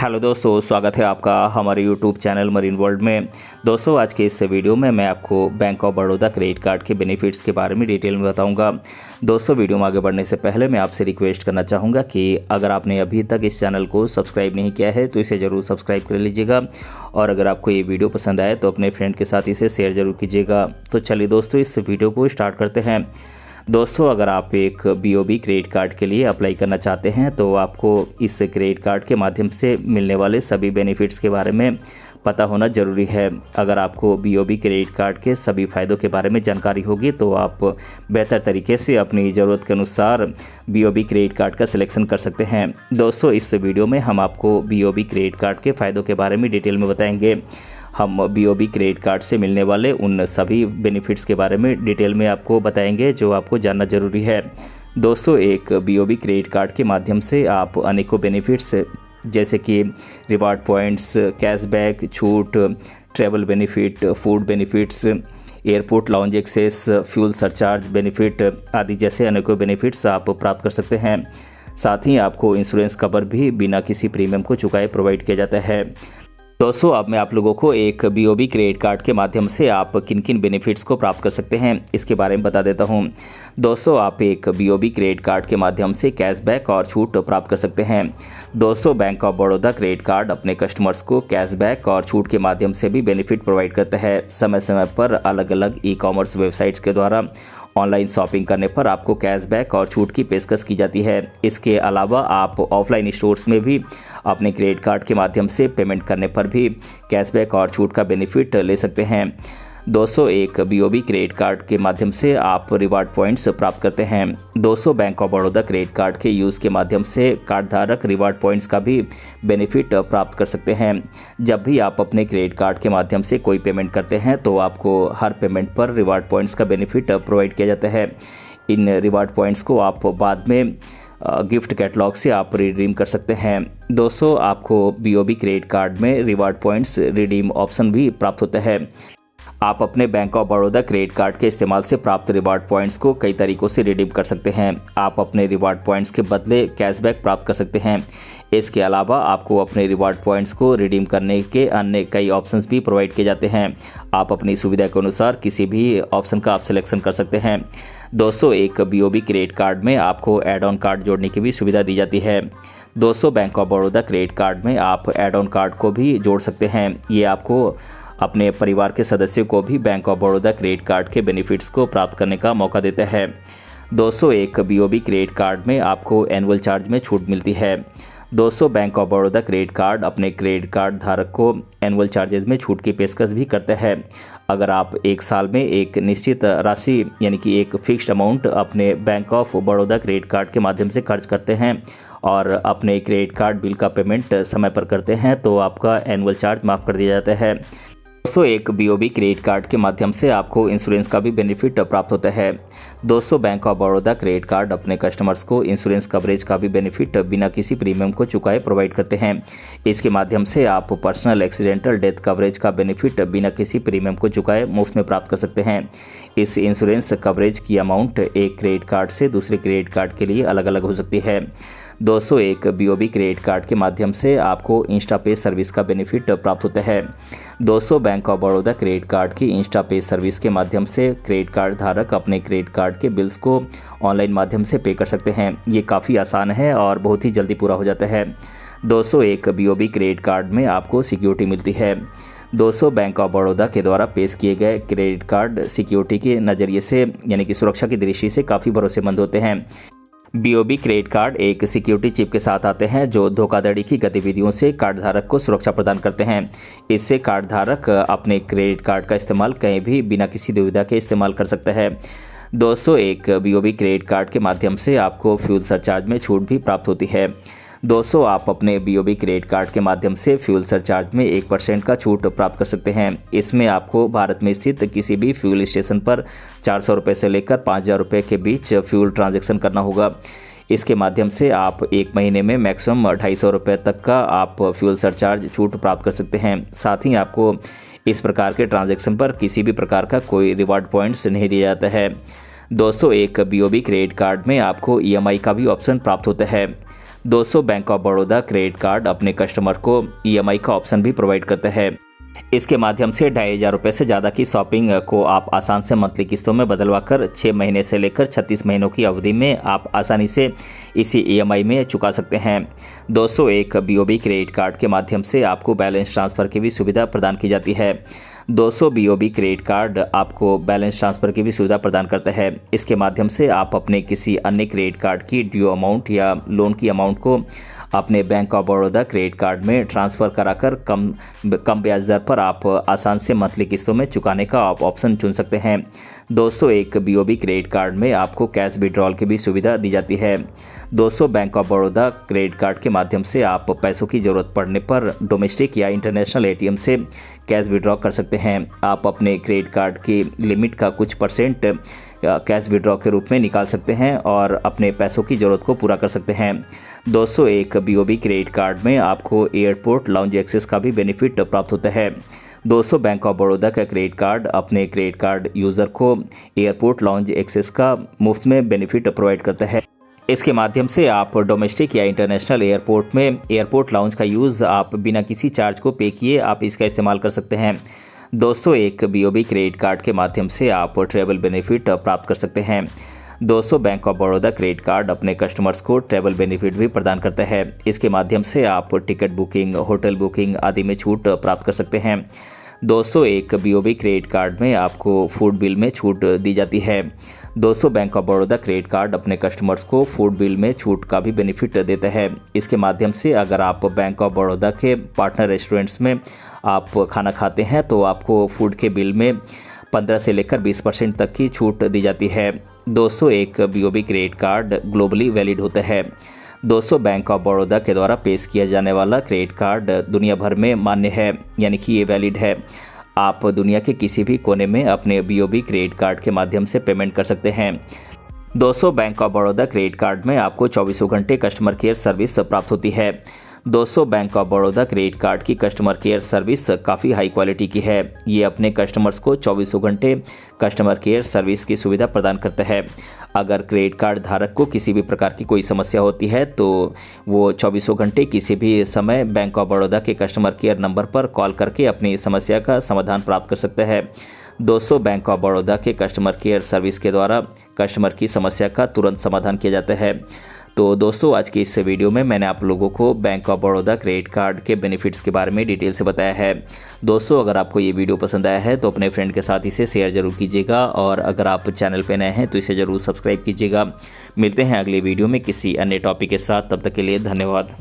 Hello दोस्तों, स्वागत है आपका हमारे यूट्यूब चैनल मरीन वर्ल्ड में। दोस्तों, आज के इस वीडियो में मैं आपको bank of Baroda credit card के बेनिफिट्स के बारे में डिटेल में बताऊंगा। दोस्तों, वीडियो में आगे बढ़ने से पहले मैं आपसे रिक्वेस्ट करना चाहूँगा कि अगर आपने अभी तक इस चैनल को सब्सक्राइब नहीं किया है तो इसे ज़रूर सब्सक्राइब कर लीजिएगा, और अगर आपको ये वीडियो पसंद आए तो अपने फ्रेंड के साथ इसे शेयर ज़रूर कीजिएगा। तो चलिए दोस्तों, इस वीडियो को स्टार्ट करते हैं। दोस्तों, अगर आप एक BOB क्रेडिट कार्ड के लिए अप्लाई करना चाहते हैं तो आपको इस क्रेडिट कार्ड के माध्यम से मिलने वाले सभी बेनिफिट्स के बारे में पता होना ज़रूरी है। अगर आपको BOB क्रेडिट कार्ड के सभी फ़ायदों के बारे में जानकारी होगी तो आप बेहतर तरीके से अपनी ज़रूरत के अनुसार BOB क्रेडिट कार्ड का सिलेक्शन कर सकते हैं। दोस्तों, इस वीडियो में हम आपको BOB क्रेडिट कार्ड के फ़ायदों के बारे में डिटेल में बताएंगे। हम BOB क्रेडिट कार्ड से मिलने वाले उन सभी बेनिफिट्स के बारे में डिटेल में आपको बताएंगे जो आपको जानना ज़रूरी है। दोस्तों, एक BOB क्रेडिट कार्ड के माध्यम से आप अनेकों बेनिफिट्स जैसे कि रिवार्ड पॉइंट्स, कैशबैक, छूट, travel benefit, food benefits, airport lounge access, fuel surcharge benefit आदि जैसे अनेकों बेनिफिट्स आप प्राप्त कर सकते हैं। साथ ही आपको इंश्योरेंस कवर भी बिना किसी प्रीमियम को चुकाए प्रोवाइड किया जाता है। दोस्तों, अब मैं आप लोगों को एक BOB क्रेडिट कार्ड के माध्यम से आप किन किन बेनिफिट्स को प्राप्त कर सकते हैं इसके बारे में बता देता हूं। दोस्तों, आप एक BOB क्रेडिट कार्ड के माध्यम से कैशबैक और छूट प्राप्त कर सकते हैं। दोस्तों, bank of Baroda credit card अपने कस्टमर्स को कैशबैक और छूट के माध्यम से भी बेनिफिट प्रोवाइड करता है। समय समय पर अलग अलग ई-कॉमर्स वेबसाइट्स के द्वारा ऑनलाइन शॉपिंग करने पर आपको कैशबैक और छूट की पेशकश की जाती है। इसके अलावा आप ऑफलाइन स्टोर्स में भी अपने क्रेडिट कार्ड के माध्यम से पेमेंट करने पर भी कैशबैक और छूट का बेनिफिट ले सकते हैं। दोस्तों, एक BOB क्रेडिट कार्ड के माध्यम से आप रिवार्ड पॉइंट्स प्राप्त करते हैं। दोस्तों, bank of Baroda credit card के यूज़ के माध्यम से कार्ड धारक रिवार्ड पॉइंट्स का भी बेनिफिट प्राप्त कर सकते हैं। जब भी आप अपने क्रेडिट कार्ड के माध्यम से कोई पेमेंट करते हैं तो आपको हर पेमेंट पर रिवार्ड पॉइंट्स का बेनिफिट प्रोवाइड किया जाता है। इन रिवार्ड पॉइंट्स को आप बाद में गिफ्ट कैटलॉग से आप रिडीम कर सकते हैं। दोस्तों, आपको BOB क्रेडिट कार्ड में रिवार्ड पॉइंट्स रिडीम ऑप्शन भी प्राप्त होता है। आप अपने bank of Baroda credit card के इस्तेमाल से प्राप्त रिवार्ड पॉइंट्स को कई तरीकों से रिडीम कर सकते हैं। आप अपने रिवार्ड पॉइंट्स के बदले कैशबैक प्राप्त कर सकते हैं। इसके अलावा आपको अपने रिवार्ड पॉइंट्स को रिडीम करने के अन्य कई ऑप्शंस भी प्रोवाइड किए जाते हैं। आप अपनी सुविधा के अनुसार किसी भी ऑप्शन का आप सिलेक्शन कर सकते हैं। दोस्तों, एक BOB क्रेडिट कार्ड में आपको एड ऑन कार्ड जोड़ने की भी सुविधा दी जाती है। दोस्तों, bank of Baroda credit card में आप एड ऑन कार्ड को भी जोड़ सकते हैं। ये आपको अपने परिवार के सदस्यों को भी bank of Baroda credit card के बेनिफिट्स को प्राप्त करने का मौका देता है। दोस्तों, एक BOB क्रेडिट कार्ड में आपको एनुअल चार्ज में छूट मिलती है। दोस्तों, bank of Baroda credit card अपने क्रेडिट कार्ड धारक को एनुअल चार्जेस में छूट की पेशकश भी करता है। अगर आप एक साल में एक निश्चित राशि यानी कि एक फिक्स्ड अमाउंट अपने bank of Baroda credit card के माध्यम से खर्च करते हैं और अपने क्रेडिट कार्ड बिल का पेमेंट समय पर करते हैं तो आपका एनुअल चार्ज माफ़ कर दिया जाता है। दोस्तों, एक BOB क्रेडिट कार्ड के माध्यम से आपको इंश्योरेंस का भी बेनिफिट प्राप्त होता है। दोस्तों, bank of Baroda credit card अपने कस्टमर्स को इंश्योरेंस कवरेज का भी बेनिफिट बिना किसी प्रीमियम को चुकाए प्रोवाइड करते हैं। इसके माध्यम से आप पर्सनल एक्सीडेंटल डेथ कवरेज का बेनिफिट बिना किसी प्रीमियम को चुकाए मुफ्त में प्राप्त कर सकते हैं। इस इंश्योरेंस कवरेज की अमाउंट एक क्रेडिट कार्ड से दूसरे क्रेडिट कार्ड के लिए अलग अलग हो सकती है। दोस्तों, एक BOB क्रेडिट कार्ड के माध्यम से आपको इंस्टा पे सर्विस का बेनिफिट प्राप्त होता है। दोस्तों, bank of Baroda credit card की इंस्टा पे सर्विस के माध्यम से क्रेडिट कार्ड धारक अपने क्रेडिट कार्ड के बिल्स को ऑनलाइन माध्यम से पे कर सकते हैं। ये काफ़ी आसान है और बहुत ही जल्दी पूरा हो जाता है। दोस्तों, एक BOB क्रेडिट कार्ड में आपको सिक्योरिटी मिलती है। दोस्तों, बैंक ऑफ बड़ौदा के द्वारा पेश किए गए क्रेडिट कार्ड सिक्योरिटी के नज़रिए से यानी कि सुरक्षा की दृष्टि से काफ़ी भरोसेमंद होते हैं। BOB क्रेडिट कार्ड एक सिक्योरिटी चिप के साथ आते हैं जो धोखाधड़ी की गतिविधियों से कार्ड धारक को सुरक्षा प्रदान करते हैं। इससे कार्ड धारक अपने क्रेडिट कार्ड का इस्तेमाल कहीं भी बिना किसी दुविधा के इस्तेमाल कर सकता है। दोस्तों, एक BOB क्रेडिट कार्ड के माध्यम से आपको फ्यूल सरचार्ज में छूट भी प्राप्त होती है। दोस्तों, आप अपने BOB क्रेडिट कार्ड के माध्यम से फ्यूल सरचार्ज में 1% का छूट प्राप्त कर सकते हैं। इसमें आपको भारत में स्थित किसी भी फ्यूल स्टेशन पर 400 रुपये से लेकर 5000 रुपये के बीच फ्यूल ट्रांजैक्शन करना होगा। इसके माध्यम से आप एक महीने में मैक्सिमम 250 रुपये तक का आप फ्यूल सरचार्ज छूट प्राप्त कर सकते हैं। साथ ही आपको इस प्रकार के ट्रांजैक्शन पर किसी भी प्रकार का कोई रिवार्ड पॉइंट्स नहीं दिया जाता है। दोस्तों, एक BOB क्रेडिट कार्ड में आपको EMI का भी ऑप्शन प्राप्त होता है। दोस्तों bank of Baroda credit card अपने कस्टमर को EMI का ऑप्शन भी प्रोवाइड करता है। इसके माध्यम से 2,500 रुपये से ज़्यादा की शॉपिंग को आप आसान से मंथली किस्तों में बदलवाकर 6 महीने से लेकर 36 महीनों की अवधि में आप आसानी से इसी EMI में चुका सकते हैं। दोस्तों एक BOB क्रेडिट कार्ड के माध्यम से आपको बैलेंस ट्रांसफ़र की भी सुविधा प्रदान की जाती है। दोस्तों BOB क्रेडिट कार्ड आपको बैलेंस ट्रांसफ़र की भी सुविधा प्रदान करता है। इसके माध्यम से आप अपने किसी अन्य क्रेडिट कार्ड की ड्यू अमाउंट या लोन की अमाउंट को अपने bank of Baroda credit card में ट्रांसफ़र कराकर कम ब्याज दर पर आप आसान से मंथली किस्तों में चुकाने का आप ऑप्शन चुन सकते हैं। दोस्तों एक BOB क्रेडिट कार्ड में आपको कैश विड्रॉल की भी सुविधा दी जाती है। दोस्तों bank of Baroda credit card के माध्यम से आप पैसों की ज़रूरत पड़ने पर डोमेस्टिक या इंटरनेशनल ATM से कैश विड्रॉ कर सकते हैं। आप अपने क्रेडिट कार्ड की लिमिट का कुछ % कैश विड्रॉ के रूप में निकाल सकते हैं और अपने पैसों की ज़रूरत को पूरा कर सकते हैं। दोस्तों एक BOB क्रेडिट कार्ड में आपको एयरपोर्ट लाउंज एक्सेस का भी बेनिफिट प्राप्त होता है। दोस्तों बैंक ऑफ बड़ौदा का क्रेडिट कार्ड अपने क्रेडिट कार्ड यूज़र को एयरपोर्ट लाउंज एक्सेस का मुफ्त में बेनिफिट प्रोवाइड करता है। इसके माध्यम से आप डोमेस्टिक या इंटरनेशनल एयरपोर्ट में एयरपोर्ट लाउंज का यूज़ आप बिना किसी चार्ज को पे किए आप इसका इस्तेमाल कर सकते हैं। दोस्तों एक BOB क्रेडिट कार्ड के माध्यम से आप ट्रैवल बेनिफिट प्राप्त कर सकते हैं। दोस्तों bank of Baroda credit card अपने कस्टमर्स को ट्रैवल बेनिफिट भी प्रदान करता है। इसके माध्यम से आप टिकट बुकिंग, होटल बुकिंग आदि में छूट प्राप्त कर सकते हैं। दोस्तों एक BOB क्रेडिट कार्ड में आपको फूड बिल में छूट दी जाती है। दोस्तों bank of Baroda credit card अपने कस्टमर्स को फूड बिल में छूट का भी बेनिफिट देता है। इसके माध्यम से अगर आप बैंक ऑफ बड़ौदा के पार्टनर रेस्टोरेंट्स में आप खाना खाते हैं तो आपको फूड के बिल में 15 से लेकर 20% तक की छूट दी जाती है। दोस्तों एक BOB credit card globally valid होता है। दोस्तों बैंक ऑफ बड़ौदा के द्वारा पेश किया जाने वाला क्रेडिट कार्ड दुनिया भर में मान्य है, यानी कि ये वैलिड है। आप दुनिया के किसी भी कोने में अपने BOB क्रेडिट कार्ड के माध्यम से पेमेंट कर सकते हैं। दोस्तों bank of Baroda credit card में आपको 24 घंटे कस्टमर केयर सर्विस प्राप्त होती है। दोस्तों bank of Baroda credit card की कस्टमर केयर सर्विस काफ़ी हाई क्वालिटी की है। ये अपने कस्टमर्स को 24 घंटे कस्टमर केयर सर्विस की सुविधा प्रदान करता है। अगर क्रेडिट कार्ड धारक को किसी भी प्रकार की कोई समस्या होती है तो वो 24 घंटे किसी भी समय बैंक ऑफ बड़ौदा के कस्टमर केयर नंबर पर कॉल करके अपनी समस्या का समाधान प्राप्त कर सकता है। दोस्तों बैंक ऑफ बड़ौदा के कस्टमर केयर सर्विस के द्वारा कस्टमर की समस्या का तुरंत समाधान किया जाता है। तो दोस्तों आज की इस वीडियो में मैंने आप लोगों को bank of Baroda credit card के बेनिफिट्स के बारे में डिटेल से बताया है। दोस्तों अगर आपको ये वीडियो पसंद आया है तो अपने फ्रेंड के साथ इसे शेयर जरूर कीजिएगा और अगर आप चैनल पर नए हैं तो इसे ज़रूर सब्सक्राइब कीजिएगा। मिलते हैं अगले वीडियो में किसी अन्य टॉपिक के साथ, तब तक के लिए धन्यवाद।